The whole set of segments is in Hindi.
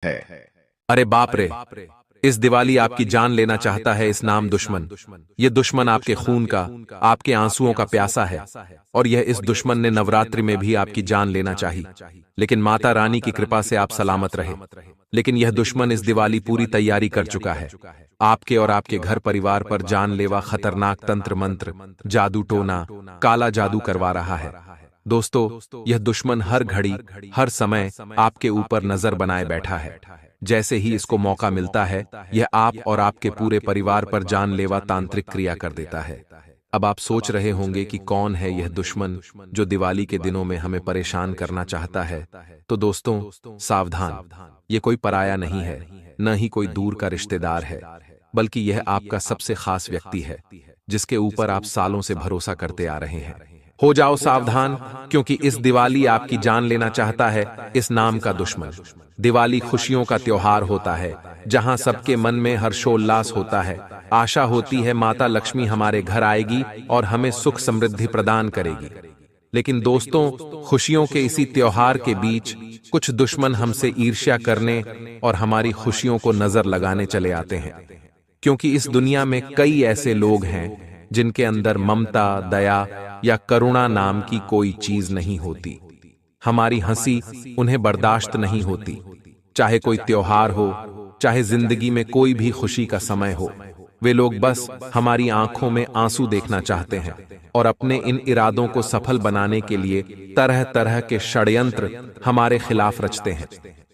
है। अरे बाप रे, इस दिवाली आपकी जान लेना चाहता है इस नाम दुश्मन। ये दुश्मन आपके खून का, आपके आंसुओं का प्यासा है। और यह इस दुश्मन ने नवरात्रि में भी आपकी जान लेना चाही, लेकिन माता रानी की कृपा से आप सलामत रहे। लेकिन यह दुश्मन इस दिवाली पूरी तैयारी कर चुका है। आपके और आपके घर परिवार पर जानलेवा खतरनाक तंत्र मंत्र, जादू टोना, काला जादू करवा रहा है। दोस्तों, यह दुश्मन हर घड़ी, हर समय आपके ऊपर नजर बनाए बैठा है। जैसे ही इसको मौका मिलता है, यह आप और आपके पूरे परिवार पर जानलेवा तांत्रिक क्रिया कर देता है। अब आप सोच रहे होंगे कि कौन है यह दुश्मन जो दिवाली के दिनों में हमें परेशान करना चाहता है। तो दोस्तों, सावधान, ये कोई पराया नहीं है, न ही कोई दूर का रिश्तेदार है, बल्कि यह आपका सबसे खास व्यक्ति है, जिसके ऊपर आप सालों से भरोसा करते आ रहे हैं। हो जाओ सावधान, क्योंकि इस दिवाली आपकी जान लेना चाहता है इस नाम का दुश्मन। दिवाली खुशियों का त्योहार होता है, जहां सबके मन में हर्षोल्लास होता है। आशा होती है माता लक्ष्मी हमारे घर आएगी और हमें सुख समृद्धि प्रदान करेगी। लेकिन दोस्तों, खुशियों के इसी त्योहार के बीच कुछ दुश्मन हमसे ईर्ष्या करने और हमारी खुशियों को नजर लगाने चले आते हैं। क्योंकि इस दुनिया में कई ऐसे लोग हैं जिनके अंदर ममता, दया या करुणा नाम की कोई चीज नहीं होती। हमारी हंसी उन्हें बर्दाश्त नहीं होती, चाहे कोई त्योहार हो, चाहे जिंदगी में कोई भी खुशी का समय हो। वे लोग बस हमारी आंखों में आंसू देखना चाहते हैं और अपने इन इरादों को सफल बनाने के लिए तरह तरह के षड्यंत्र हमारे खिलाफ रचते हैं।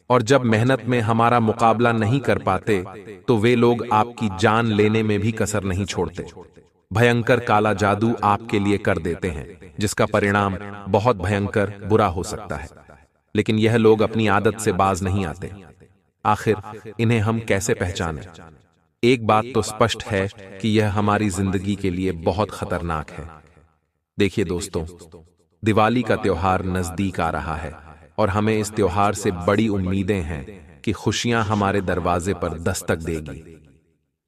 और जब मेहनत में हमारा मुकाबला नहीं कर पाते, तो वे लोग आपकी जान लेने में भी कसर नहीं छोड़ते। भयंकर काला जादू आपके लिए कर देते हैं, जिसका परिणाम बहुत भयंकर बुरा हो सकता है। लेकिन यह लोग अपनी आदत से बाज नहीं आते। आखिर इन्हें हम कैसे पहचानें? एक बात तो स्पष्ट है कि यह हमारी जिंदगी के लिए बहुत खतरनाक है। देखिए दोस्तों, दिवाली का त्योहार नजदीक आ रहा है और हमें इस त्योहार से बड़ी उम्मीदें हैं कि खुशियां हमारे दरवाजे पर दस्तक देगी।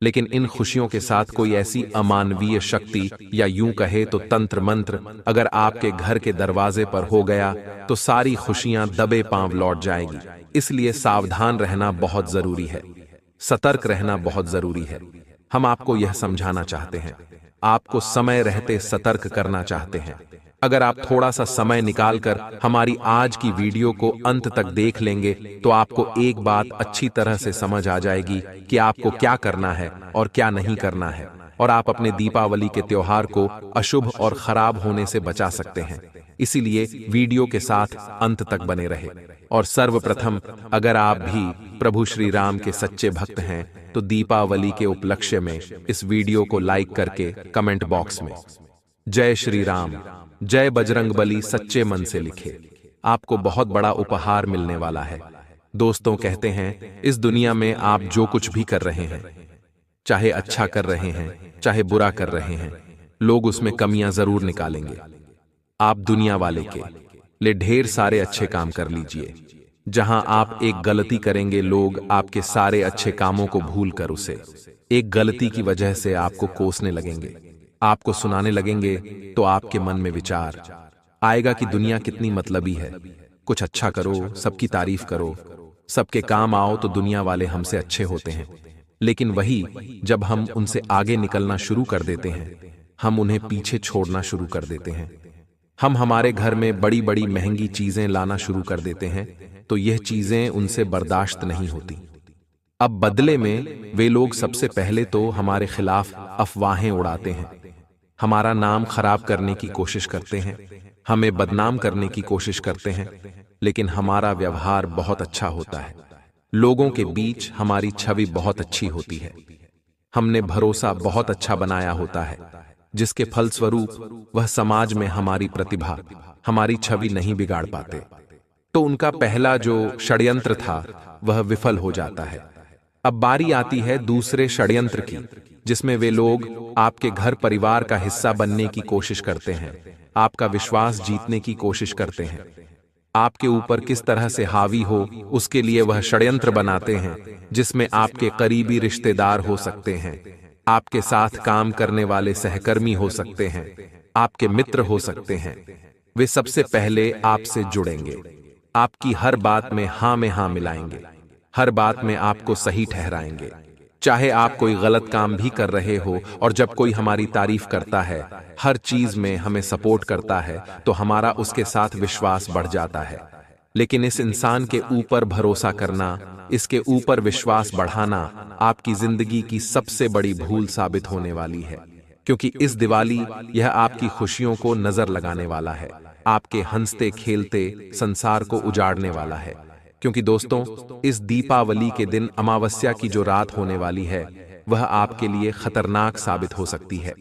लेकिन इन खुशियों के साथ कोई ऐसी अमानवीय शक्ति या यूं कहे तो तंत्र मंत्र अगर आपके घर के दरवाजे पर हो गया, तो सारी खुशियां दबे पांव लौट जाएगी। इसलिए सावधान रहना बहुत जरूरी है, सतर्क रहना बहुत जरूरी है। हम आपको यह समझाना चाहते हैं, आपको समय रहते सतर्क करना चाहते हैं। अगर आप थोड़ा सा समय निकालकर हमारी आज की वीडियो को अंत तक देख लेंगे, तो आपको एक बात अच्छी तरह से समझ आ जाएगी कि आपको क्या करना है और क्या नहीं करना है, और आप अपने दीपावली के त्योहार को अशुभ और खराब होने से बचा सकते हैं। इसीलिए वीडियो के साथ अंत तक बने रहे। और सर्वप्रथम, अगर आप भी प्रभु श्री राम के सच्चे भक्त हैं, तो दीपावली के उपलक्ष्य में इस वीडियो को लाइक करके कमेंट बॉक्स में जय श्री राम, जय बजरंगबली सच्चे मन से लिखे। आपको बहुत बड़ा उपहार मिलने वाला है। दोस्तों, कहते हैं इस दुनिया में आप जो कुछ भी कर रहे हैं, चाहे अच्छा कर रहे हैं चाहे बुरा कर रहे हैं, लोग उसमें कमियां जरूर निकालेंगे। आप दुनिया वाले के लिए ढेर सारे अच्छे काम कर लीजिए। जहां आप एक गलती करेंगे, लोग आपके सारे अच्छे कामों को भूल कर उसे एक गलती की वजह से आपको कोसने लगेंगे, आपको सुनाने लगेंगे। तो आपके मन में विचार आएगा कि दुनिया कितनी मतलबी है। कुछ अच्छा करो, सबकी तारीफ करो, सबके काम आओ, तो दुनिया वाले हमसे अच्छे होते हैं। लेकिन वही जब हम उनसे आगे निकलना शुरू कर देते हैं, हम उन्हें पीछे छोड़ना शुरू कर देते हैं। हम हमारे घर में बड़ी बड़ी महंगी चीजें लाना शुरू कर देते हैं, तो यह चीजें उनसे बर्दाश्त नहीं होती। अब बदले में वे लोग सबसे पहले तो हमारे खिलाफ अफवाहें उड़ाते हैं, हमारा नाम खराब करने की कोशिश करते हैं, हमें बदनाम करने की कोशिश करते हैं। लेकिन हमारा व्यवहार बहुत अच्छा होता है, लोगों के बीच हमारी छवि बहुत अच्छी होती है, हमने भरोसा बहुत अच्छा बनाया होता है, जिसके फलस्वरूप वह समाज में हमारी प्रतिभा, हमारी छवि नहीं बिगाड़ पाते। तो उनका पहला जो षड्यंत्र था वह विफल हो जाता है। अब बारी आती है दूसरे षड्यंत्र की, जिसमें वे लोग आपके घर परिवार का हिस्सा बनने की कोशिश करते हैं, आपका विश्वास जीतने की कोशिश करते हैं, आपके ऊपर किस तरह से हावी हो उसके लिए वह षड्यंत्र बनाते हैं, जिसमें आपके करीबी रिश्तेदार हो सकते हैं, आपके साथ काम करने वाले सहकर्मी हो सकते हैं, आपके मित्र हो सकते हैं। वे सबसे पहले आपसे जुड़ेंगे, आपकी हर बात में हाँ मिलाएंगे, हर बात में आपको सही ठहराएंगे। चाहे आप कोई गलत काम भी कर रहे हो, और जब कोई हमारी तारीफ करता है, हर चीज में हमें सपोर्ट करता है, तो हमारा उसके साथ विश्वास बढ़ जाता है। लेकिन इस इंसान के ऊपर भरोसा करना, इसके ऊपर विश्वास बढ़ाना आपकी जिंदगी की सबसे बड़ी भूल साबित होने वाली है। क्योंकि इस दिवाली यह आपकी खुशियों को नजर लगाने वाला है, आपके हंसते खेलते संसार को उजाड़ने वाला है। क्योंकि दोस्तों, इस दीपावली के दिन अमावस्या की जो रात होने वाली है, वह आपके लिए खतरनाक साबित हो सकती है।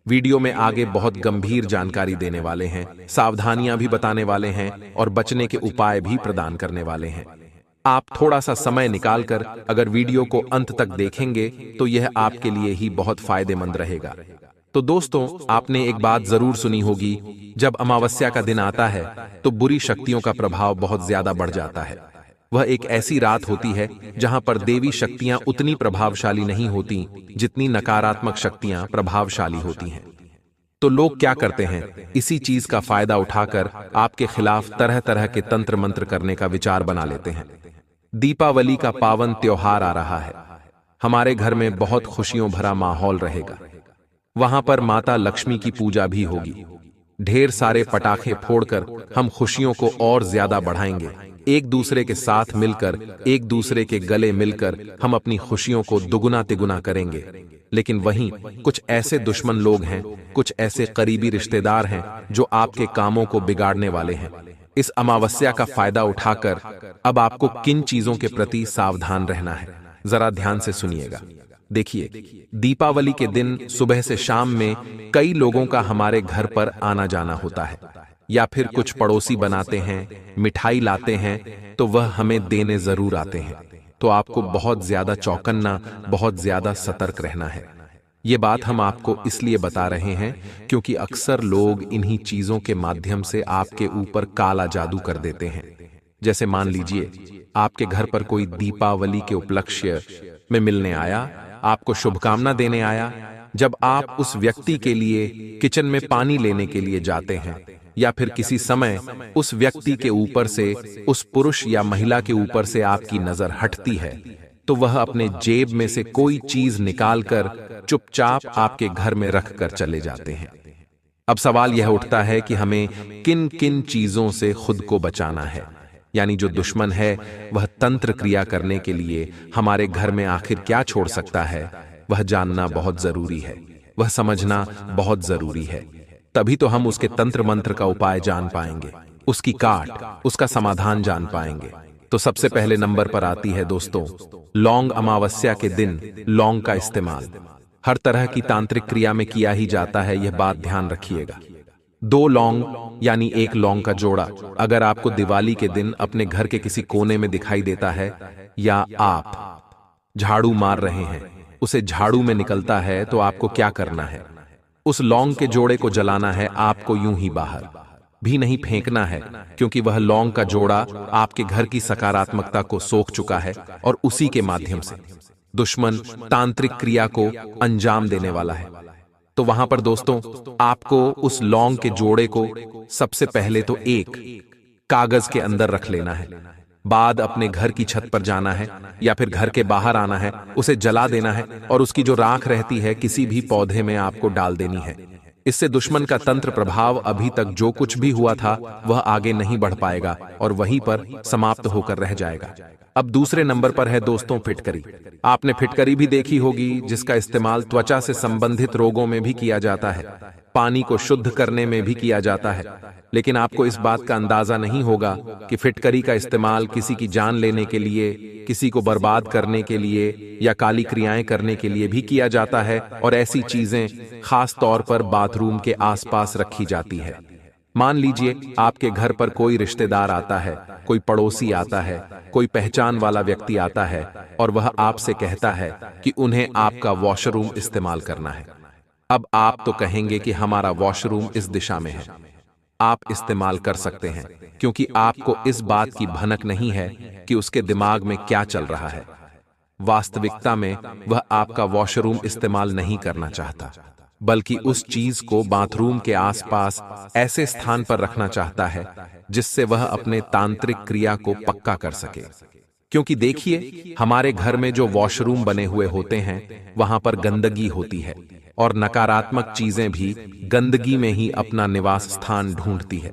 वीडियो में आगे बहुत गंभीर जानकारी देने वाले हैं, सावधानियां भी बताने वाले हैं और बचने के उपाय भी प्रदान करने वाले हैं। आप थोड़ा सा समय निकालकर अगर वीडियो को अंत तक देखेंगे तो यह आपके लिए ही बहुत फायदेमंद रहेगा। तो दोस्तों, आपने एक बात जरूर सुनी होगी, जब अमावस्या का दिन आता है तो बुरी शक्तियों का प्रभाव बहुत ज्यादा बढ़ जाता है। वह एक ऐसी रात होती है जहां पर देवी शक्तियां उतनी प्रभावशाली नहीं होती जितनी नकारात्मक शक्तियां प्रभावशाली होती हैं। तो लोग क्या करते हैं, इसी चीज का फायदा उठाकर आपके खिलाफ तरह तरह के तंत्र मंत्र करने का विचार बना लेते हैं। दीपावली का पावन त्योहार आ रहा है। हमारे घर में बहुत खुशियों भरा माहौल रहेगा। वहां पर माता लक्ष्मी की पूजा भी होगी। ढेर सारे पटाखे फोड़कर हम खुशियों को और ज्यादा बढ़ाएंगे। एक दूसरे के साथ मिलकर, एक दूसरे के गले मिलकर हम अपनी खुशियों को दुगुना तिगुना करेंगे। लेकिन वहीं कुछ ऐसे दुश्मन लोग हैं, कुछ ऐसे करीबी रिश्तेदार हैं जो आपके कामों को बिगाड़ने वाले हैं। इस अमावस्या का फायदा उठाकर अब आपको किन चीजों के प्रति सावधान रहना है, जरा ध्यान से सुनिएगा। देखिए, दीपावली के दिन सुबह से शाम में कई लोगों का हमारे घर पर आना जाना होता है, या फिर कुछ पड़ोसी बनाते हैं, मिठाई लाते हैं, तो वह हमें देने जरूर आते हैं। तो आपको बहुत ज्यादा चौकन्ना, बहुत ज्यादा सतर्क रहना है। ये बात हम आपको इसलिए बता रहे हैं क्योंकि अक्सर लोग इन्हीं चीजों के माध्यम से आपके ऊपर काला जादू कर देते हैं। जैसे मान लीजिए, आपके घर पर कोई दीपावली के उपलक्ष्य में मिलने आया, आपको शुभकामना देने आया। जब आप उस व्यक्ति के लिए किचन में पानी लेने के लिए जाते हैं, या फिर किसी समय उस व्यक्ति के ऊपर से, उस पुरुष या महिला के ऊपर से आपकी नजर हटती है, तो वह अपने जेब में से कोई चीज निकालकर चुपचाप आपके घर में रख कर चले जाते हैं। अब सवाल यह उठता है कि हमें किन किन चीजों से खुद को बचाना है। यानी जो दुश्मन है वह तंत्र क्रिया करने के लिए हमारे घर में आखिर क्या छोड़ सकता है, वह जानना बहुत जरूरी है, वह समझना बहुत जरूरी है। तभी तो हम उसके तंत्र मंत्र का उपाय जान पाएंगे, उसकी काट, उसका समाधान जान पाएंगे। तो सबसे पहले नंबर पर आती है दोस्तों, लौंग। अमावस्या के दिन लौंग का इस्तेमाल हर तरह की तांत्रिक क्रिया में किया ही जाता है, यह बात ध्यान रखिएगा। 2 लौंग यानी 1 लौंग का जोड़ा अगर आपको दिवाली के दिन अपने घर के किसी कोने में दिखाई देता है, या आप झाड़ू मार रहे हैं, उसे झाड़ू में निकलता है, तो आपको क्या करना है, उस लौंग के जोड़े को जलाना है। आपको यूं ही बाहर भी नहीं फेंकना है, क्योंकि वह लौंग का जोड़ा आपके घर की सकारात्मकता को सोख चुका है और उसी के माध्यम से दुश्मन तांत्रिक क्रिया को अंजाम देने वाला है। तो वहां पर दोस्तों, आपको उस लौंग के जोड़े को सबसे पहले तो एक कागज के अंदर रख लेना है। बाद अपने घर की छत पर जाना है या फिर घर के बाहर आना है, उसे जला देना है और उसकी जो राख रहती है किसी भी पौधे में आपको डाल देनी है। इससे दुश्मन का तंत्र प्रभाव अभी तक जो कुछ भी हुआ था वह आगे नहीं बढ़ पाएगा और वहीं पर समाप्त होकर रह जाएगा। अब दूसरे नंबर पर है दोस्तों फिटकरी। आपने फिटकरी भी देखी होगी, जिसका इस्तेमाल त्वचा से संबंधित रोगों में भी किया जाता है, पानी को शुद्ध करने में भी किया जाता है। लेकिन आपको इस बात का अंदाजा नहीं होगा कि फिटकरी का इस्तेमाल किसी की जान लेने के लिए, किसी को बर्बाद करने के लिए या काली क्रियाएं करने के लिए भी किया जाता है, और ऐसी चीजें खास तौर पर बाथरूम के आसपास रखी जाती है। मान लीजिए आपके घर पर कोई रिश्तेदार आता है, कोई पड़ोसी आता है, कोई पहचान वाला व्यक्ति आता है और वह आपसे कहता है कि उन्हें आपका वॉशरूम इस्तेमाल करना है। अब आप तो कहेंगे कि हमारा वॉशरूम इस दिशा में है, आप इस्तेमाल कर सकते हैं, क्योंकि आपको इस बात की भनक नहीं है कि उसके दिमाग में क्या चल रहा है। वास्तविकता में वह आपका वॉशरूम इस्तेमाल नहीं करना चाहता, बल्कि उस चीज को बाथरूम के आसपास ऐसे स्थान पर रखना चाहता है जिससे वह अपने तांत्रिक क्रिया को पक्का कर सके। क्योंकि देखिए, हमारे घर में जो वॉशरूम बने हुए होते हैं वहां पर गंदगी होती है और नकारात्मक चीजें भी गंदगी में ही अपना निवास स्थान ढूंढती है।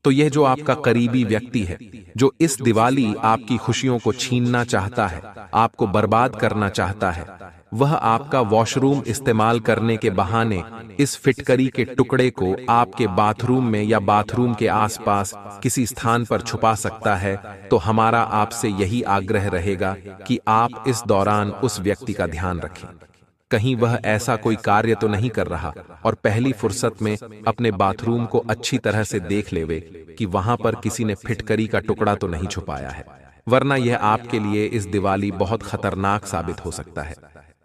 तो यह जो आपका करीबी व्यक्ति है, जो इस दिवाली आपकी खुशियों को छीनना चाहता है, आपको बर्बाद करना चाहता है, वह आपका वॉशरूम इस्तेमाल करने के बहाने इस फिटकरी के टुकड़े को आपके बाथरूम में या बाथरूम के आसपास किसी स्थान पर छुपा सकता है। तो हमारा आपसे यही आग्रह रहेगा कि आप इस दौरान उस व्यक्ति का ध्यान रखें, कहीं वह ऐसा कोई कार्य तो नहीं कर रहा, और पहली फुर्सत में अपने बाथरूम को अच्छी तरह से देख लेवे कि वहां पर किसी ने फिटकरी का टुकड़ा तो नहीं छुपाया है, वरना यह आपके लिए इस दिवाली बहुत खतरनाक साबित हो सकता है।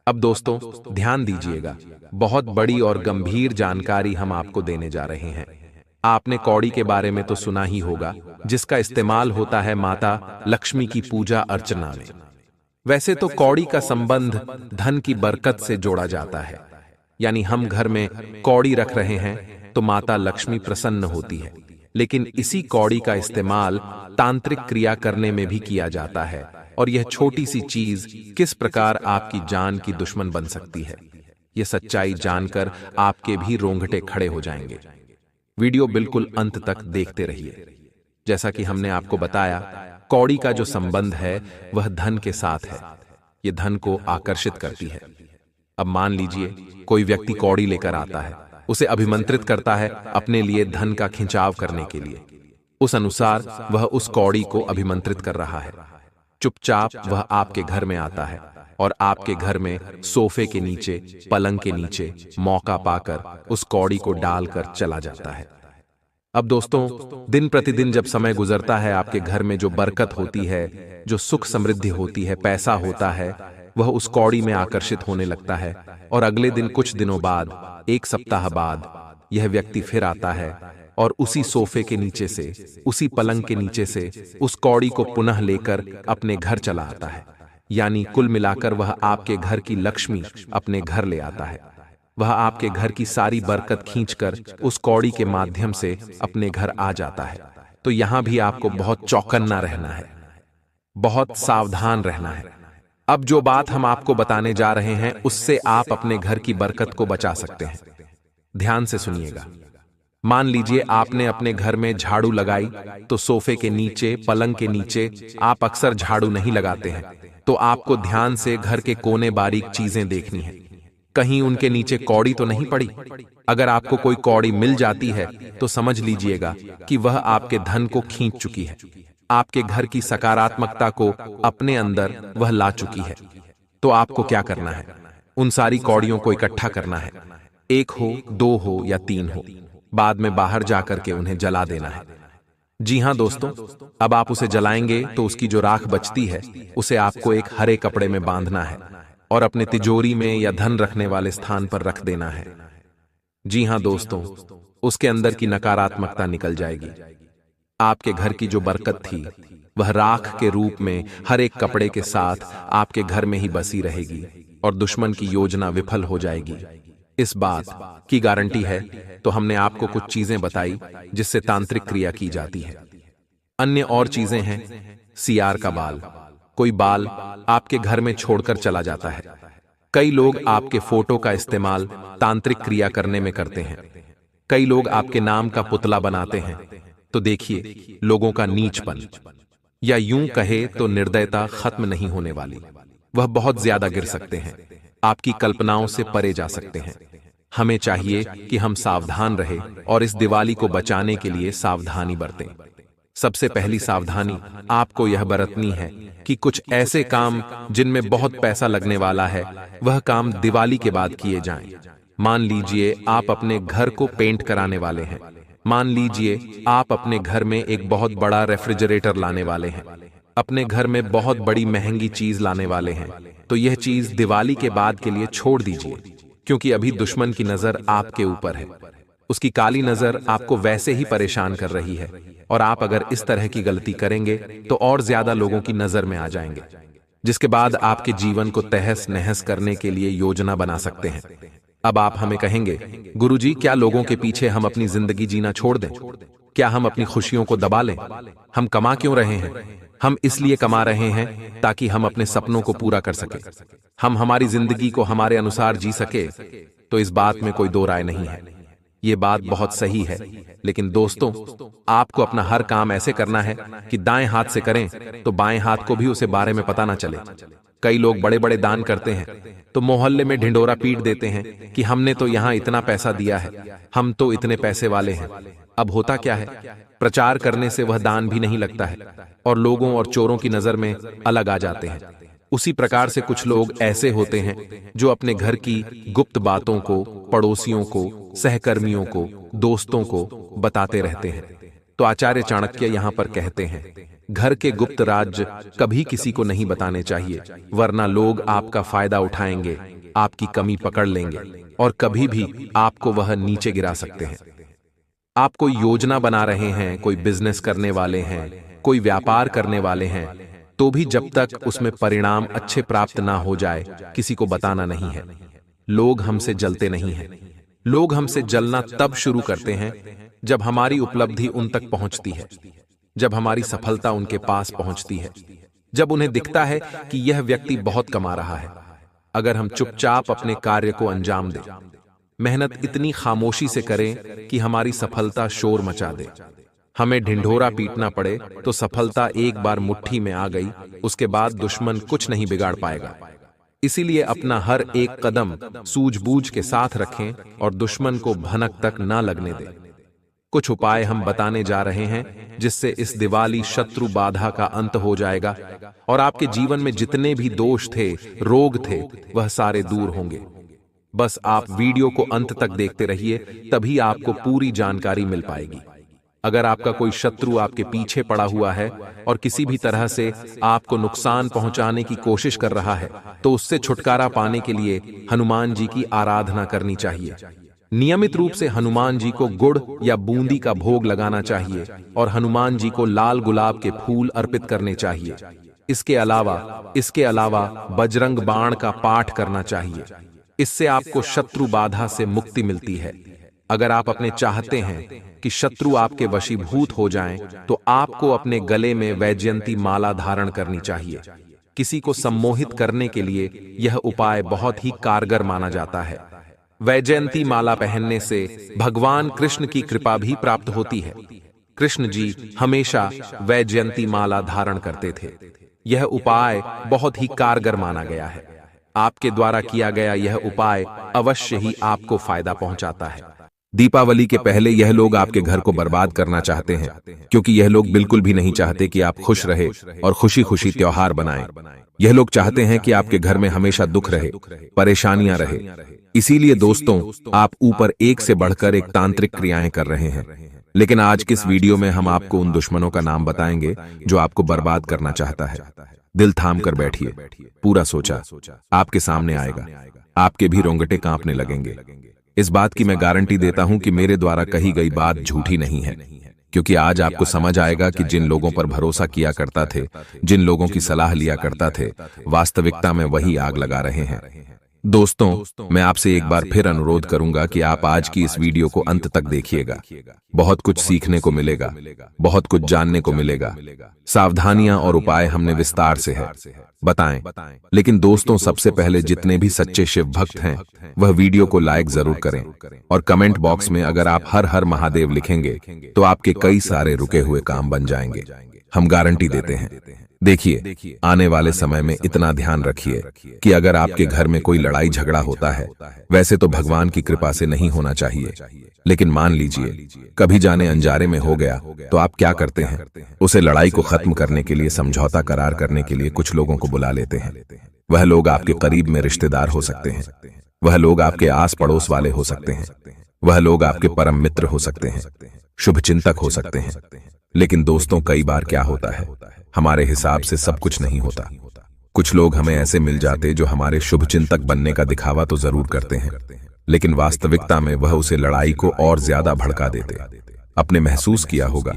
अब दोस्तों ध्यान दीजिएगा, बहुत बड़ी और गंभीर जानकारी हम आपको देने जा रहे हैं। आपने कौड़ी के बारे में तो सुना ही होगा, जिसका इस्तेमाल होता है माता लक्ष्मी की पूजा अर्चना में। वैसे तो कौड़ी का संबंध धन की बरकत से जोड़ा जाता है, यानी हम घर में कौड़ी रख रहे हैं तो माता लक्ष्मी प्रसन्न होती है। लेकिन इसी कौड़ी का इस्तेमाल तांत्रिक क्रिया करने में भी किया जाता है, और यह छोटी सी चीज किस प्रकार आपकी जान की दुश्मन बन सकती है, यह सच्चाई जानकर आपके भी रोंगटे खड़े हो जाएंगे। वीडियो बिल्कुल अंत तक देखते रहिए। जैसा कि हमने आपको बताया, कौड़ी का जो संबंध है वह धन के साथ है, यह धन को आकर्षित करती है। अब मान लीजिए कोई व्यक्ति कौड़ी लेकर आता है, उसे अभिमंत्रित करता है अपने लिए धन का खिंचाव करने के लिए। उस अनुसार वह उस कौड़ी को अभिमंत्रित कर रहा है। चुपचाप वह आपके घर में आता है और आपके घर में सोफे के नीचे, पलंग के नीचे मौका पाकर उस कौड़ी को डालकर चला जाता है। अब दोस्तों, दिन प्रतिदिन जब समय गुजरता है, आपके घर में जो बरकत होती है, जो सुख समृद्धि होती है, पैसा होता है, वह उस कौड़ी में आकर्षित होने लगता है। और अगले दिन, कुछ दिनों बाद, एक सप्ताह बाद, यह व्यक्ति फिर आता है और उसी सोफे के नीचे से, उसी पलंग के नीचे से उस कौड़ी को पुनः लेकर अपने घर चला आता है। यानी कुल मिलाकर वह आपके घर की लक्ष्मी अपने घर ले आता है। वह आपके घर की सारी बरकत खींचकर उस कौड़ी के माध्यम से अपने घर आ जाता है। तो यहां भी आपको बहुत चौकन्ना रहना है, बहुत सावधान रहना है। अब जो बात हम आपको बताने जा रहे हैं, उससे आप अपने घर की बरकत को बचा सकते हैं। ध्यान से सुनिएगा। मान लीजिए आपने अपने घर में झाड़ू लगाई, तो सोफे के नीचे, पलंग के नीचे आप अक्सर झाड़ू नहीं लगाते हैं, तो आपको ध्यान से घर के कोने बारीक चीजें देखनी है, कहीं उनके नीचे कौड़ी तो नहीं पड़ी। अगर आपको कोई कौड़ी मिल जाती है तो समझ लीजिएगा कि वह आपके धन को खींच चुकी है, आपके घर की सकारात्मकता को अपने अंदर वह ला चुकी है। तो आपको क्या करना है? उन सारी कौड़ियों को इकट्ठा करना है, एक हो, दो हो या तीन हो, बाद में बाहर जाकर के उन्हें जला देना है। जी हां दोस्तों, अब आप उसे जलाएंगे तो उसकी जो राख बचती है उसे आपको एक हरे कपड़े में बांधना है और अपने तिजोरी में या धन रखने वाले स्थान पर रख देना है। जी हां दोस्तों, उसके अंदर की नकारात्मकता निकल जाएगी। आपके घर की जो बरकत थी वह राख के रूप में हर एक कपड़े के साथ आपके घर में ही बसी रहेगी और दुश्मन की योजना विफल हो जाएगी। इस बात की गारंटी है। तो हमने आपको कुछ चीजें बताई जिससे तांत्रिक क्रिया की जाती है। अन्य और चीजें हैं, सियार का बाल। कोई बाल आपके घर में छोड़कर चला जाता है। कई लोग आपके फोटो का इस्तेमाल तांत्रिक क्रिया करने में करते हैं। कई लोग आपके नाम का पुतला बनाते हैं। तो देखिए, लोगों का नीचपन या यूं कहे तो निर्दयता खत्म नहीं होने वाली। वह बहुत ज्यादा गिर सकते हैं, आपकी कल्पनाओं से परे जा सकते हैं। हमें चाहिए कि हम सावधान रहें और इस दिवाली को बचाने के लिए सावधानी बरतें। सबसे पहली सावधानी आपको यह बरतनी है कि कुछ ऐसे काम जिनमें बहुत पैसा लगने वाला है, वह काम दिवाली के बाद किए जाएं। मान लीजिए आप अपने घर को पेंट कराने वाले हैं। मान लीजिए आप अपने घर में एक बहुत बड़ा रेफ्रिजरेटर लाने वाले हैं, अपने घर में बहुत बड़ी महंगी चीज लाने वाले हैं। तो यह चीज दिवाली के बाद के लिए छोड़ दीजिए, क्योंकि अभी दुश्मन की नजर आपके ऊपर है। उसकी काली नजर आपको वैसे ही परेशान कर रही है, और आप अगर इस तरह की गलती करेंगे तो और ज्यादा लोगों की नजर में आ जाएंगे, जिसके बाद आपके जीवन को तहस नहस करने के लिए योजना बना सकते हैं। अब आप हमें कहेंगे, गुरुजी, क्या लोगों के पीछे हम अपनी जिंदगी जीना छोड़ दें? क्या हम अपनी खुशियों को दबा लें? हम कमा क्यों रहे हैं? हम इसलिए कमा रहे हैं ताकि हम अपने सपनों को पूरा कर सके, हम हमारी जिंदगी को हमारे अनुसार जी सके। तो इस बात में कोई दो राय नहीं है, ये बात बहुत सही है। लेकिन दोस्तों, आपको अपना हर काम ऐसे करना है कि दाएं हाथ से करें तो बाएं हाथ को भी उसे बारे में पता ना चले। कई लोग बड़े बड़े दान करते हैं तो मोहल्ले में ढिंढोरा पीट देते हैं कि हमने तो यहां इतना पैसा दिया है, हम तो इतने पैसे वाले हैं। अब होता क्या है, प्रचार करने से वह दान भी नहीं लगता है और लोगों और चोरों की नजर में अलग आ जाते हैं। उसी प्रकार से कुछ लोग ऐसे होते हैं जो अपने घर की गुप्त बातों को पड़ोसियों को, सहकर्मियों को, दोस्तों को बताते रहते हैं। तो आचार्य चाणक्य यहां पर कहते हैं, घर के गुप्त राज कभी किसी को नहीं बताने चाहिए, वरना लोग आपका फायदा उठाएंगे, आपकी कमी पकड़ लेंगे और कभी भी आपको वह नीचे गिरा सकते हैं। आप कोई योजना बना रहे हैं, कोई बिजनेस करने वाले हैं, कोई व्यापार करने वाले हैं, तो भी जब तक उसमें परिणाम अच्छे प्राप्त ना हो जाए किसी को बताना नहीं है। लोग हमसे जलते नहीं हैं, लोग हमसे जलना तब शुरू करते हैं जब हमारी उपलब्धि उन तक पहुंचती है, जब हमारी सफलता उनके पास पहुंचती है, जब उन्हें दिखता है कि यह व्यक्ति बहुत कमा रहा है। अगर हम चुपचाप अपने कार्य को अंजाम दें, मेहनत इतनी खामोशी से करें कि हमारी सफलता शोर मचा दे, हमें ढिंढोरा पीटना पड़े तो सफलता एक बार मुट्ठी में आ गई, उसके बाद दुश्मन कुछ नहीं बिगाड़ पाएगा। इसीलिए अपना हर एक कदम सूझबूझ के साथ रखें और दुश्मन को भनक तक ना लगने दें। कुछ उपाय हम बताने जा रहे हैं जिससे इस दिवाली शत्रु बाधा का अंत हो जाएगा और आपके जीवन में जितने भी दोष थे, रोग थे, वह सारे दूर होंगे। बस आप वीडियो को अंत तक देखते रहिए, तभी आपको पूरी जानकारी मिल पाएगी। अगर आपका कोई शत्रु आपके पीछे पड़ा हुआ है और किसी भी तरह से आपको नुकसान पहुंचाने की कोशिश कर रहा है, तो उससे छुटकारा पाने के लिए हनुमान जी की आराधना करनी चाहिए। नियमित रूप से हनुमान जी को गुड़ या बूंदी का भोग लगाना चाहिए और हनुमान जी को लाल गुलाब के फूल अर्पित करने चाहिए। इसके अलावा बजरंग बाण का पाठ करना चाहिए। इससे आपको शत्रु बाधा से मुक्ति मिलती है। अगर आप अपने चाहते हैं कि शत्रु आपके वशीभूत हो जाएं, तो आपको अपने गले में वैजयंती माला धारण करनी चाहिए। किसी को सम्मोहित करने के लिए यह उपाय बहुत ही कारगर माना जाता है। वैजयंती माला पहनने से भगवान कृष्ण की कृपा भी प्राप्त होती है। कृष्ण जी हमेशा वैजयंती माला धारण करते थे। यह उपाय बहुत ही कारगर माना गया है। आपके द्वारा किया गया यह उपाय अवश्य ही आपको फायदा पहुंचाता है। दीपावली के पहले यह लोग आपके घर को बर्बाद करना चाहते हैं, क्योंकि यह लोग बिल्कुल भी नहीं चाहते कि आप खुश रहे और खुशी खुशी त्योहार बनाएं। यह लोग चाहते हैं कि आपके घर में हमेशा दुख रहे, परेशानियां रहे। इसीलिए दोस्तों, आप ऊपर एक से बढ़कर एक तांत्रिक क्रियाएं कर रहे हैं। लेकिन आज की इस वीडियो में हम आपको उन दुश्मनों का नाम बताएंगे जो आपको बर्बाद करना चाहता है। दिल थाम कर बैठिए, पूरा सोचा आपके सामने आएगा, आपके भी रोंगटे कांपने लगेंगे। इस बात की मैं गारंटी देता हूं कि मेरे द्वारा कही गई बात झूठी नहीं है, क्योंकि आज आपको समझ आएगा कि जिन लोगों पर भरोसा किया करता थे, जिन लोगों की सलाह लिया करता थे, वास्तविकता में वही आग लगा रहे हैं। दोस्तों, मैं आपसे एक बार फिर अनुरोध करूंगा कि आप आज की इस वीडियो को अंत तक देखिएगा। बहुत कुछ सीखने को मिलेगा, बहुत कुछ जानने को मिलेगा। सावधानियां और उपाय हमने विस्तार से बताएं। लेकिन दोस्तों, सबसे पहले जितने भी सच्चे शिव भक्त हैं, वह वीडियो को लाइक जरूर करें और कमेंट बॉक्स में अगर आप हर हर महादेव लिखेंगे तो आपके कई सारे रुके हुए काम बन जाएंगे। हम गारंटी देते हैं। देखिए, आने वाले समय में इतना ध्यान रखिए कि अगर आपके घर में कोई लड़ाई झगड़ा होता है, वैसे तो भगवान की कृपा से नहीं होना चाहिए, लेकिन मान लीजिए कभी जाने अनजाने में हो गया, तो आप क्या करते हैं? उसे लड़ाई को खत्म करने के लिए, समझौता करार करने के लिए कुछ लोगों को बुला लेते हैं। वह लोग आपके करीब में रिश्तेदार हो सकते हैं, वह लोग आपके आस पड़ोस वाले हो सकते हैं, वह लोग आपके परम मित्र हो सकते हैं, शुभचिंतक हो सकते हैं। लेकिन दोस्तों, कई बार क्या होता है, हमारे हिसाब से सब कुछ नहीं होता। कुछ लोग हमें ऐसे मिल जाते जो हमारे शुभचिंतक बनने का दिखावा तो जरूर करते हैं, लेकिन वास्तविकता में वह उसे लड़ाई को और ज्यादा भड़का देते। आपने महसूस किया होगा,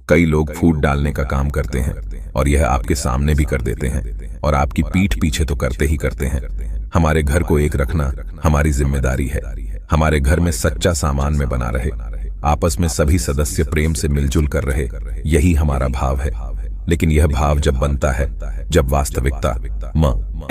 कई लोग फूट डालने का काम करते हैं और यह आपके सामने भी कर देते हैं और आपकी पीठ पीछे तो करते ही करते हैं। हमारे घर को एक रखना हमारी जिम्मेदारी है। हमारे घर में सच्चा सामान में बना रहे, आपस में सभी सदस्य प्रेम से मिलजुल कर रहे, यही हमारा भाव है। लेकिन यह भाव जब बनता है, जब वास्तविकता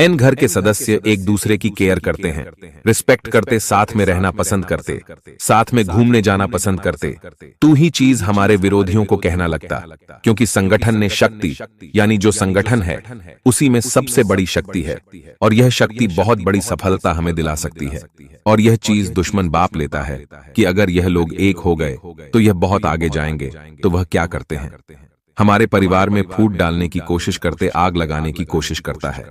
एन घर के सदस्य एक दूसरे की केयर करते हैं, रिस्पेक्ट करते, साथ में रहना पसंद करते, साथ में घूमने जाना पसंद करते, तू ही चीज हमारे विरोधियों को कहना लगता, क्योंकि संगठन ने शक्ति, यानी जो संगठन है उसी में सबसे बड़ी शक्ति है, और यह शक्ति बहुत बड़ी सफलता हमें दिला सकती है। और यह चीज दुश्मन बाप लेता है कि अगर यह लोग एक हो गए तो यह बहुत आगे जाएंगे। तो वह क्या करते हैं, हमारे परिवार में फूट डालने की कोशिश करते, आग लगाने की कोशिश करता है,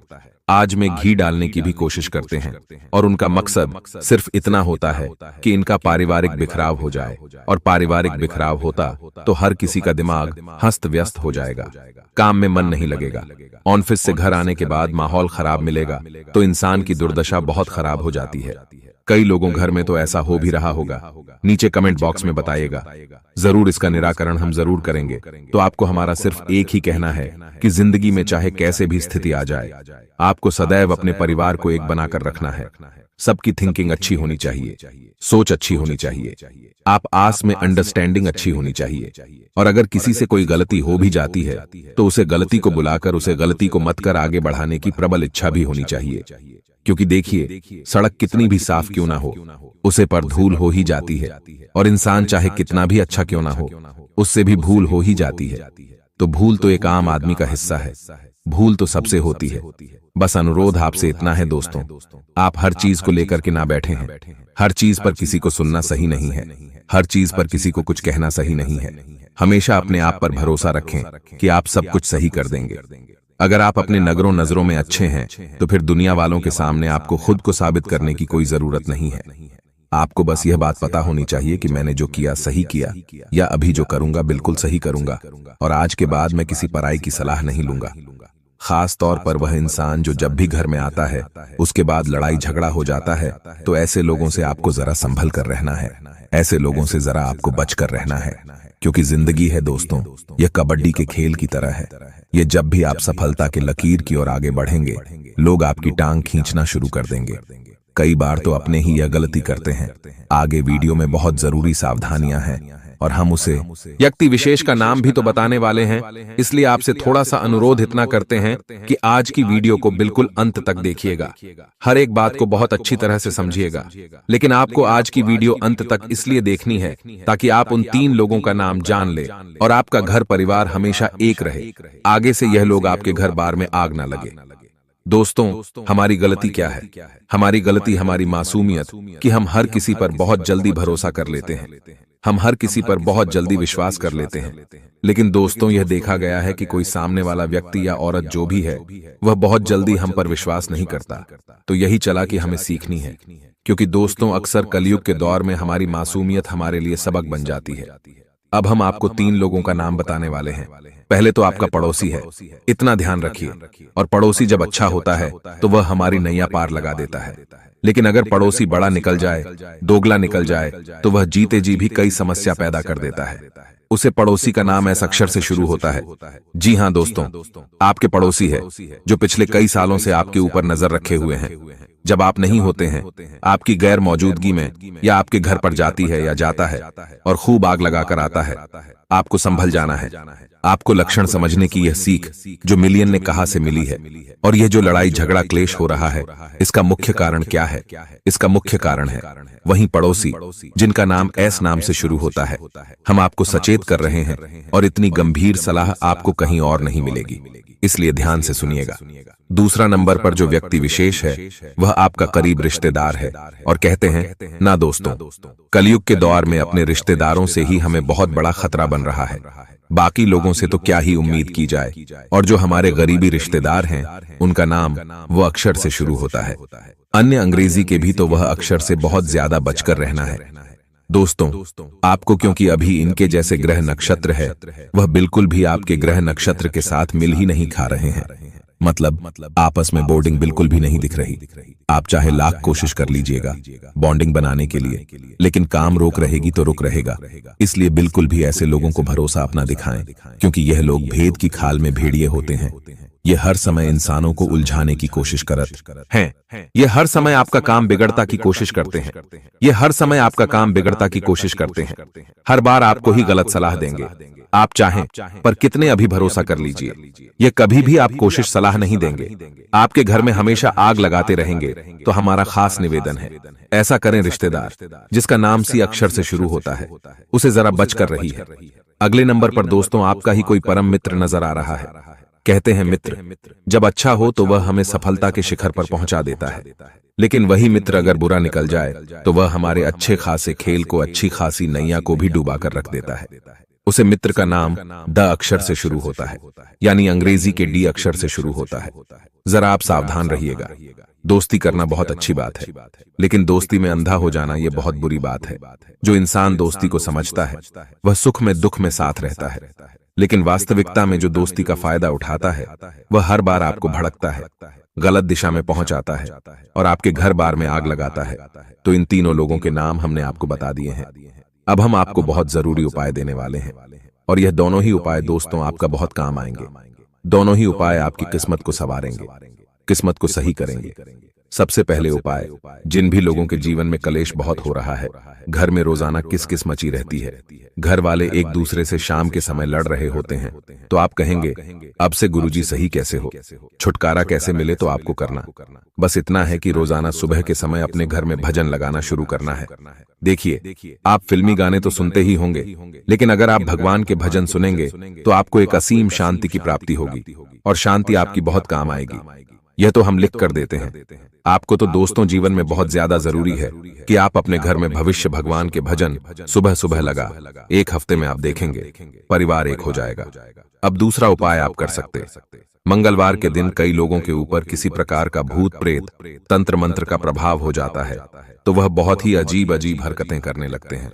आज में घी डालने की भी कोशिश करते हैं, और उनका मकसद सिर्फ इतना होता है कि इनका पारिवारिक बिखराव हो जाए, और पारिवारिक बिखराव होता तो हर किसी का दिमाग हस्त व्यस्त हो जाएगा, काम में मन नहीं लगेगा, ऑफिस से घर आने के बाद माहौल खराब मिलेगा तो इंसान की दुर्दशा बहुत खराब हो जाती है। कई लोगों घर में तो ऐसा हो भी रहा होगा, नीचे कमेंट बॉक्स में बताइएगा, जरूर इसका निराकरण हम जरूर करेंगे। तो आपको हमारा सिर्फ एक ही कहना है कि जिंदगी में चाहे कैसे भी स्थिति आ जाए, आपको सदैव अपने परिवार को एक बनाकर रखना है। सबकी थिंकिंग अच्छी होनी चाहिए, सोच अच्छी होनी चाहिए, आप आस में अंडरस्टैंडिंग अच्छी होनी चाहिए, और अगर किसी से कोई गलती हो भी जाती है तो उसे गलती को बुलाकर उसे गलती को मत कर आगे बढ़ाने की प्रबल इच्छा भी होनी चाहिए। क्योंकि देखिए, सड़क कितनी भी साफ क्यों ना हो, उसे पर धूल हो ही जाती है, और इंसान चाहे कितना भी अच्छा क्यों ना हो, उससे भी भूल हो ही जाती है। तो भूल तो एक आम आदमी का हिस्सा है, भूल तो सबसे होती है। बस अनुरोध आपसे इतना है दोस्तों, आप हर चीज को लेकर के ना बैठे हैं, हर चीज पर किसी को सुनना सही नहीं है, हर चीज पर किसी को कुछ कहना सही नहीं है। हमेशा अपने आप पर भरोसा रखें कि आप सब कुछ सही कर देंगे। अगर आप अपने नजरों में अच्छे हैं तो फिर दुनिया वालों के सामने आपको खुद को साबित करने की कोई जरूरत नहीं है। आपको बस यह बात पता होनी चाहिए कि मैंने जो किया सही किया, या अभी जो करूंगा बिल्कुल सही करूंगा, और आज के बाद मैं किसी पराई की सलाह नहीं लूंगा। खास तौर पर वह इंसान जो जब भी घर में आता है उसके बाद लड़ाई झगड़ा हो जाता है, तो ऐसे लोगों से आपको जरा संभल कर रहना है, ऐसे लोगों से जरा आपको बच कर रहना है। क्योंकि जिंदगी है दोस्तों, यह कबड्डी के खेल की तरह है। ये जब भी आप सफलता के लकीर की ओर आगे बढ़ेंगे, लोग आपकी टांग खींचना शुरू कर देंगे। कई बार तो अपने ही यह गलती करते हैं। आगे वीडियो में बहुत जरूरी सावधानियां हैं, और हम उसे व्यक्ति विशेष का नाम भी तो बताने वाले हैं, इसलिए आपसे थोड़ा सा अनुरोध इतना करते हैं कि आज की वीडियो को बिल्कुल अंत तक देखिएगा, हर एक बात को बहुत अच्छी तरह से समझिएगा। लेकिन आपको आज की वीडियो अंत तक इसलिए देखनी है ताकि आप उन 3 लोगों का नाम जान ले और आपका घर परिवार हमेशा एक रहे, आगे से यह लोग आपके घर बार में आग ना लगे। दोस्तों, हमारी गलती क्या है? हमारी गलती हमारी मासूमियत कि हम हर किसी पर बहुत जल्दी भरोसा कर लेते हैं, हम हर किसी पर बहुत जल्दी विश्वास कर लेते हैं। लेकिन दोस्तों, यह देखा गया है कि कोई सामने वाला व्यक्ति या औरत जो भी है वह बहुत जल्दी हम पर विश्वास नहीं करता। तो यही चला कि हमें सीखनी है, क्योंकि दोस्तों अक्सर कलयुग के दौर में हमारी मासूमियत हमारे लिए सबक बन जाती है। अब हम आपको 3 लोगों का नाम बताने वाले हैं। पहले तो आपका पड़ोसी है, इतना ध्यान रखिए। और पड़ोसी जब अच्छा होता है तो वह हमारी नैया पार लगा देता है। लेकिन अगर पड़ोसी बड़ा निकल जाए, दोगला निकल जाए, तो वह जीते जी भी कई समस्या पैदा कर देता है। उसे पड़ोसी का नाम ऐसा अक्षर से शुरू होता है। जी हाँ दोस्तों, आपके पड़ोसी है जो पिछले कई सालों से आपके ऊपर नजर रखे हुए हैं। जब आप नहीं होते हैं, आपकी गैर मौजूदगी में या आपके घर पर जाती है या जाता है और खूब आग लगाकर आता है, आपको संभल जाना है। आपको लक्षण समझने की यह सीख जो मिलियन ने कहा से मिली है। और यह जो लड़ाई झगड़ा क्लेश हो रहा है, इसका मुख्य कारण क्या है? इसका मुख्य कारण है वही पड़ोसी जिनका नाम एस नाम से शुरू होता है। हम आपको सचेत कर रहे हैं और इतनी गंभीर सलाह आपको कहीं और नहीं मिलेगी, इसलिए ध्यान से सुनिएगा। दूसरा नंबर पर जो व्यक्ति विशेष है वह आपका करीब रिश्तेदार है। और कहते हैं ना दोस्तों, कलयुग के दौर में अपने रिश्तेदारों से ही हमें बहुत बड़ा खतरा बन रहा है। बाकी लोगों से तो क्या ही उम्मीद की जाए। और जो हमारे गरीबी रिश्तेदार हैं, उनका नाम वह अक्षर से शुरू होता है। अन्य अंग्रेजी के भी तो वह अक्षर से बहुत ज्यादा बचकर रहना है। दोस्तों, आपको क्योंकि अभी इनके जैसे ग्रह नक्षत्र है, वह बिल्कुल भी आपके ग्रह नक्षत्र के साथ मिल ही नहीं खा रहे हैं। मतलब आपस में बॉन्डिंग बिल्कुल भी नहीं दिख रही। आप चाहे लाख कोशिश कर लीजिएगा बॉन्डिंग बनाने के लिए, लेकिन काम रोक रहेगी तो रुक रहेगा। इसलिए बिल्कुल भी ऐसे लोगों को भरोसा अपना दिखाएं, क्योंकि यह लोग भेद की खाल में भेड़िए होते हैं। ये हर समय इंसानों को उलझाने की कोशिश करते हैं। ये हर समय आपका काम बिगड़ता की कोशिश करते हैं। ये हर समय आपका काम बिगड़ता की कोशिश करते हैं। हर बार आपको ही गलत सलाह देंगे, आप चाहें पर कितने अभी भरोसा कर लीजिए, ये कभी भी आप कोशिश सलाह नहीं देंगे। आपके घर में हमेशा आग लगाते रहेंगे तो हमारा खास निवेदन है, ऐसा करें। रिश्तेदार जिसका नाम सी अक्षर से शुरू होता है उसे जरा बच कर रही है। अगले नंबर पर दोस्तों आपका ही कोई परम मित्र नजर आ रहा है। कहते हैं मित्र जब अच्छा हो तो वह हमें सफलता के शिखर पर पहुंचा देता है, लेकिन वही मित्र अगर बुरा निकल जाए तो वह हमारे अच्छे खासे खेल को, अच्छी खासी नैया को भी डुबा कर रख देता है। उसे मित्र का नाम द अक्षर से शुरू होता है, यानी अंग्रेजी के डी अक्षर से शुरू होता है। जरा आप सावधान रहिएगा। दोस्ती करना बहुत अच्छी बात है, लेकिन दोस्ती में अंधा हो जाना यह बहुत बुरी बात है। जो इंसान दोस्ती को समझता है वह सुख में दुख में साथ रहता है, लेकिन वास्तविकता में जो दोस्ती का फायदा उठाता है वह हर बार आपको भड़कता है, गलत दिशा में पहुंचाता है और आपके घर बार में आग लगाता है। तो इन तीनों लोगों के नाम हमने आपको बता दिए हैं। अब हम आपको बहुत जरूरी उपाय देने वाले हैं, और यह दोनों ही उपाय दोस्तों आपका बहुत काम आएंगे। दोनों ही उपाय आपकी किस्मत को संवारेंगे, किस्मत को सही करेंगे। सबसे पहले उपाय, जिन भी लोगों के जीवन में कलेश बहुत हो रहा है, घर में रोजाना किस मची रहती है, घर वाले एक दूसरे से शाम के समय लड़ रहे होते हैं, तो आप कहेंगे अब से गुरुजी सही कैसे हो, छुटकारा कैसे मिले। तो आपको करना बस इतना है कि रोजाना सुबह के समय अपने घर में भजन लगाना शुरू करना है। देखिए, आप फिल्मी गाने तो सुनते ही होंगे, लेकिन अगर आप भगवान के भजन सुनेंगे तो आपको एक असीम शांति की प्राप्ति होगी, और शांति आपकी बहुत काम आएगी। यह तो हम लिख कर देते हैं। आपको तो दोस्तों जीवन में बहुत ज्यादा जरूरी है कि आप अपने घर में भविष्य भगवान के भजन सुबह सुबह लगा। एक हफ्ते में आप देखेंगे परिवार एक हो जाएगा। अब दूसरा उपाय आप कर सकते। मंगलवार के दिन कई लोगों के ऊपर किसी प्रकार का भूत प्रेत तंत्र मंत्र का प्रभाव हो जाता है, तो वह बहुत ही अजीब अजीब हरकतें करने लगते हैं।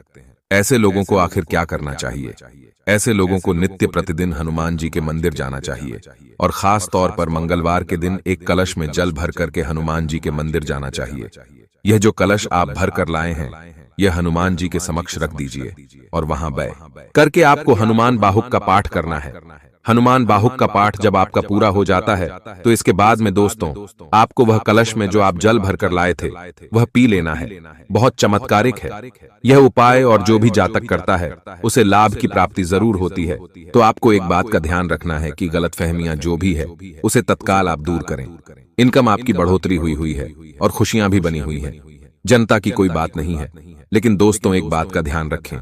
ऐसे लोगों को आखिर क्या करना चाहिए? ऐसे लोगों को नित्य प्रतिदिन हनुमान जी के मंदिर जाना चाहिए, और खास तौर पर मंगलवार के दिन एक कलश में जल भर करके हनुमान जी के मंदिर जाना चाहिए। यह जो कलश आप भर कर लाए हैं यह हनुमान जी के समक्ष रख दीजिए, और वहां बै करके आपको हनुमान बाहुक का पाठ करना है। हनुमान बाहुक का पाठ जब आपका पूरा हो जाता है तो इसके बाद में दोस्तों आपको वह कलश में जो आप जल भर कर लाए थे वह पी लेना है। बहुत चमत्कारिक है यह उपाय, और जो भी जातक करता है उसे लाभ की प्राप्ति जरूर होती है। तो आपको एक बात का ध्यान रखना है कि गलतफहमियां जो भी है उसे तत्काल आप दूर करें। इनकम आपकी बढ़ोतरी हुई है और खुशियां भी बनी हुई है, जनता की कोई बात नहीं है। लेकिन दोस्तों एक बात का ध्यान रखें,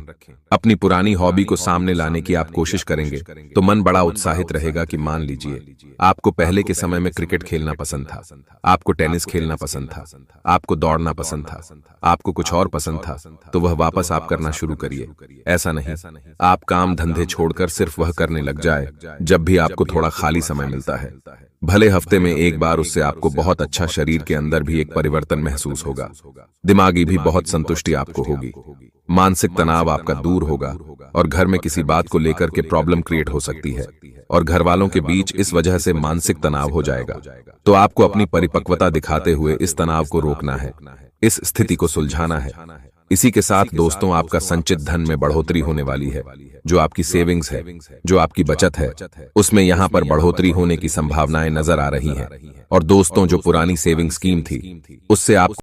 अपनी पुरानी हॉबी को सामने लाने की आप कोशिश करेंगे तो मन बड़ा उत्साहित रहेगा कि मान लीजिए आपको पहले के समय में क्रिकेट खेलना पसंद था, आपको टेनिस खेलना पसंद था, आपको दौड़ना पसंद था, आपको कुछ और पसंद था, तो वह वापस आप करना शुरू करिए। ऐसा नहीं आप काम धंधे छोड़कर सिर्फ वह करने लग जाए जब भी आपको थोड़ा खाली समय मिलता है। भले हफ्ते में एक बार उससे आपको बहुत अच्छा, शरीर के अंदर भी एक परिवर्तन महसूस होगा, दिमागी भी बहुत संतुष्टि आपको होगी, मानसिक तनाव आपका दूर होगा, और घर में किसी बात को लेकर के प्रॉब्लम क्रिएट हो सकती है और घर वालों के बीच इस वजह से मानसिक तनाव हो जाएगा। तो आपको अपनी परिपक्वता दिखाते हुए इस तनाव को रोकना है, इस स्थिति को सुलझाना है। इसी के साथ दोस्तों आपका संचित धन में बढ़ोतरी होने वाली है। जो आपकी सेविंग्स है, जो आपकी बचत है, उसमें यहाँ पर बढ़ोतरी होने की संभावनाएं नजर आ रही हैं। और दोस्तों जो पुरानी सेविंग स्कीम थी उससे आप